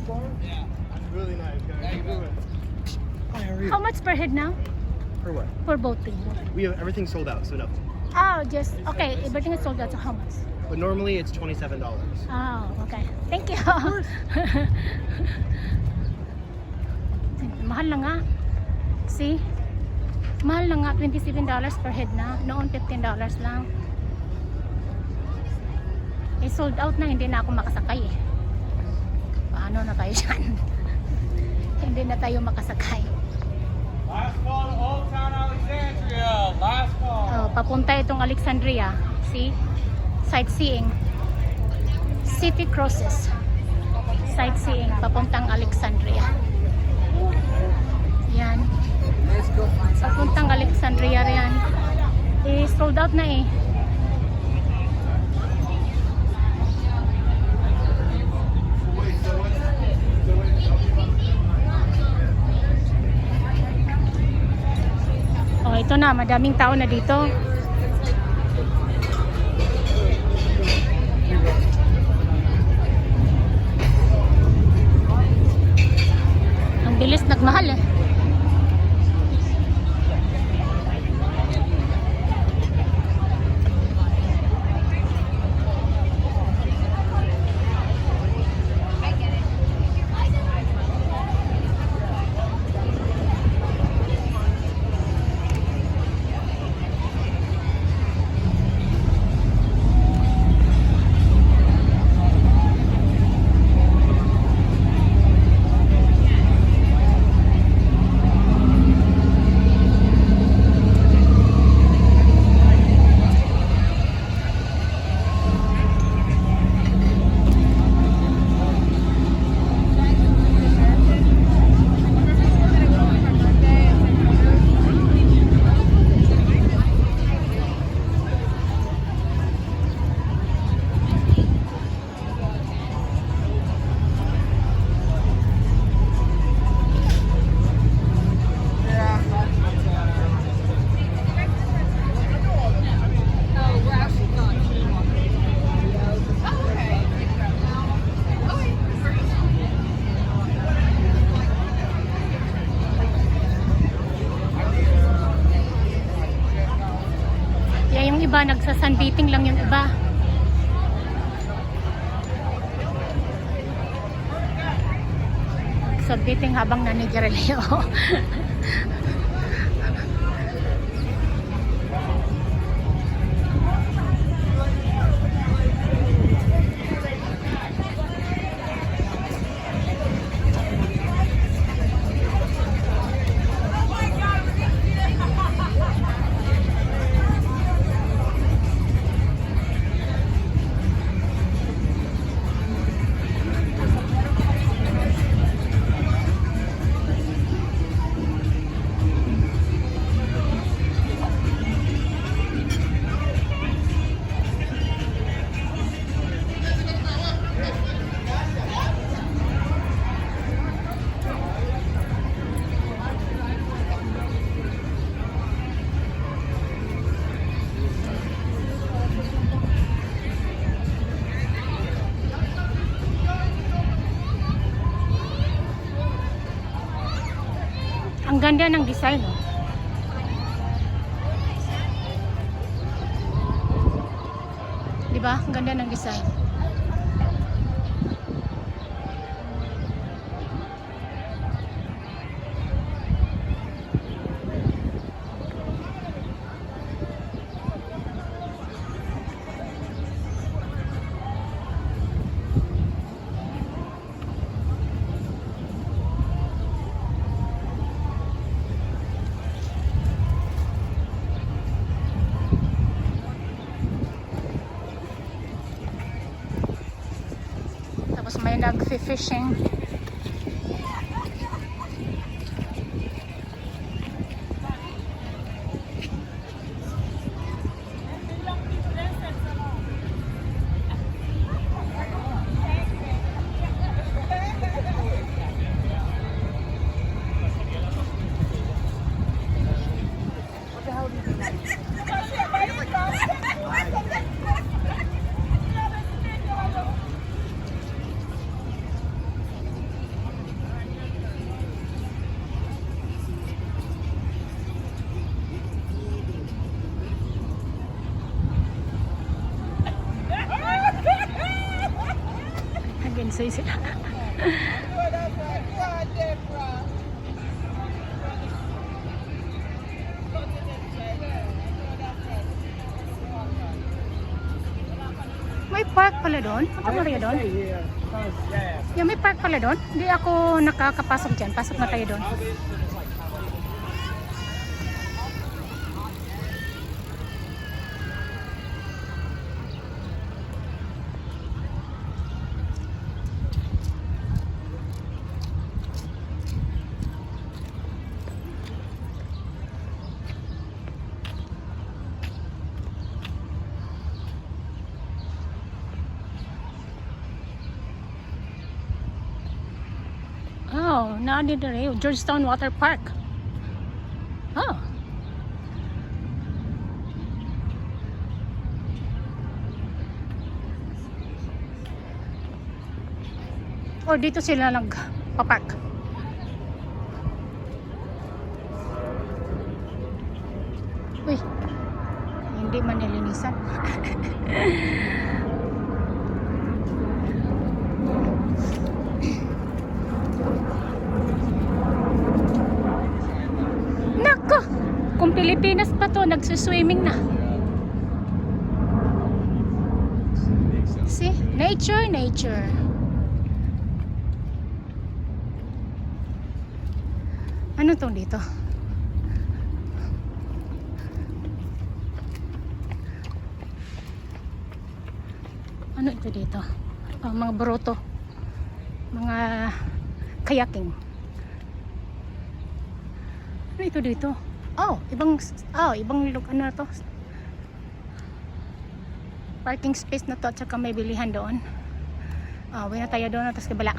phone? Yeah. That's really nice, guys. How you doing? Hi, how are you? How much per head now? For what? For boating. We have everything sold out, so nothing. Oh, just, okay. Everything is sold out. So how much? But normally it's $27. Oh, okay. Thank you. Mahal na nga. See? Mahal na nga. $27 per head na. Noon $15 lang. Eh, sold out na. Hindi na ako makasakay eh. Paano na tayo dyan? Hindi na tayo makasakay. Last call to Old Town Alexandria. Last call. Oh, papunta itong Alexandria. See? Sightseeing. City crosses. Sightseeing. Papuntang Alexandria. Yan. Papuntang Alexandria yan. Eh, sold out na eh. Oh, ito na. Madaming tao na dito. Ang bilis nagmahal eh. Yung iba nagsa-sunbathing lang yung iba. Sunbathing habang nanigarelyo. Ang ganda ng design, oh. Diba? Ang ganda ng design. Tapos may nag-fishing. Nag-enjoy sila. May park pala doon? Punta mo rin doon? Yeah, may park pala doon. Hindi ako nakakapasok dyan. Pasok na tayo doon. Oh, naadi na rin. Georgetown Water Park. Oh. Oh, dito sila nagpapark. Uy, hindi man nilinisan. Nako, kung Pilipinas pa to, nagsuswimming na. See? Nature, nature. Ano tong dito? Ano ito dito? Oh, mga broto. Mga kayaking. Ano ito dito? Ibang ano na to? Parking space na to at saka may bilihan doon. Uwi na tayo doon, tapos kabala.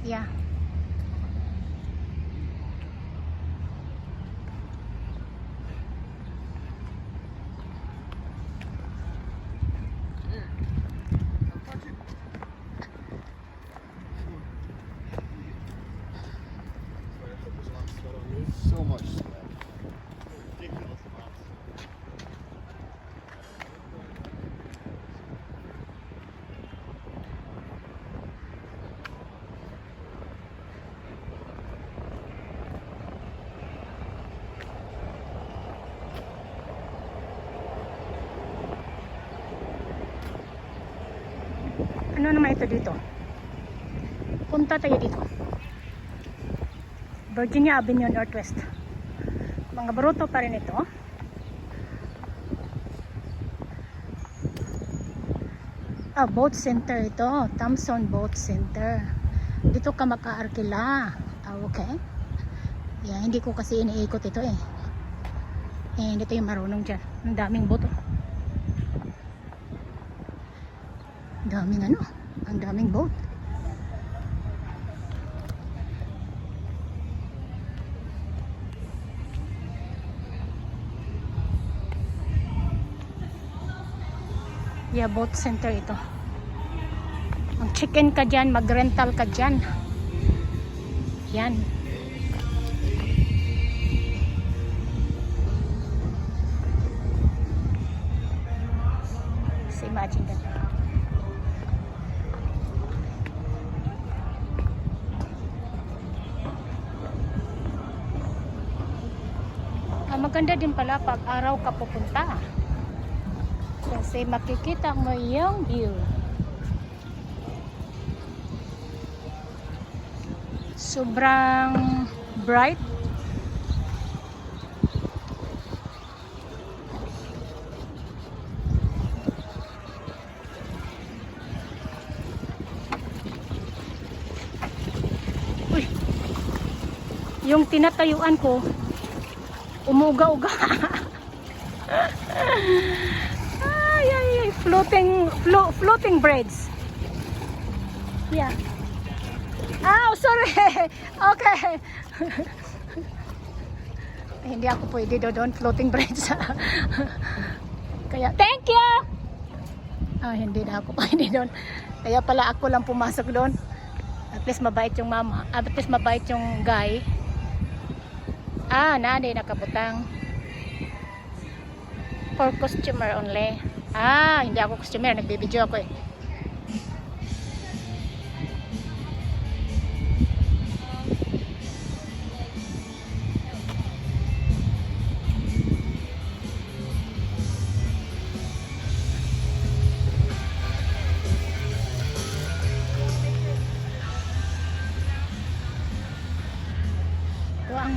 Yeah. So much sweat. Ridiculous amounts. Ano naman ito dito? Punta tayo dito. Virginia Avenue Northwest. Mga bruto pa rin ito. Boat center ito. Thompson Boat Center. Dito ka maka-arkila. Okay. Yeah, hindi ko kasi iniikot ito eh. Hindi tayo marunong dyan. Ang daming boat. Ang daming boat. Yeah, boat center ito. Mag-check-in ka dyan, mag-rental ka dyan. Yan. So imagine that. Maganda din pala pag araw ka pupunta. Kasi makikita mo yung view. Sobrang bright. Uy. Yung tinatayuan ko umuga-uga. Floating breads. Yeah. Sorry. Okay. Hindi ako pwede doon floating breads. Kaya thank you. Hindi na ako pwede doon. Kaya pala ako lang pumasok doon. At least mabait yung mama. At least mabait yung guy. Nanay nakabutang. For customer only. Hindi ako customer, nagbibideo ako eh.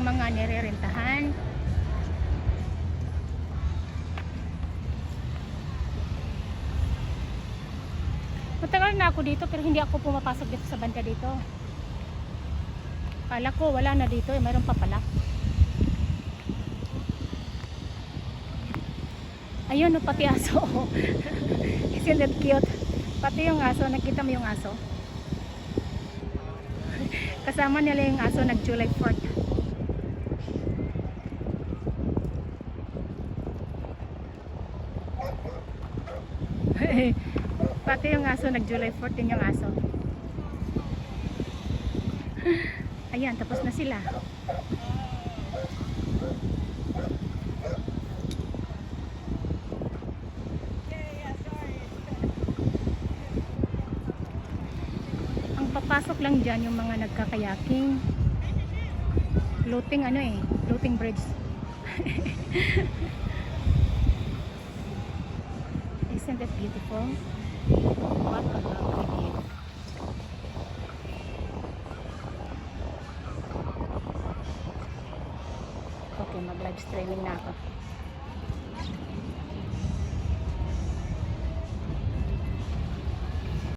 silang mga nirerentahan. Matagal na ako dito pero hindi ako pumapasok dito sa banda dito. Kala ko wala na dito eh, mayroon pa pala. Ayun, no, pati aso. Isn't that cute? Pati yung aso, nakita mo yung aso? Kasama nila yung aso nag-July 4th. Pati yung aso nag-July 4th din yung aso. Ayan, tapos na sila. Ang papasok lang dyan yung mga nagkakayaking. Floating ano eh, floating bridge. Isn't that beautiful? What a lovely view. Okay, mag-live streaming na ako.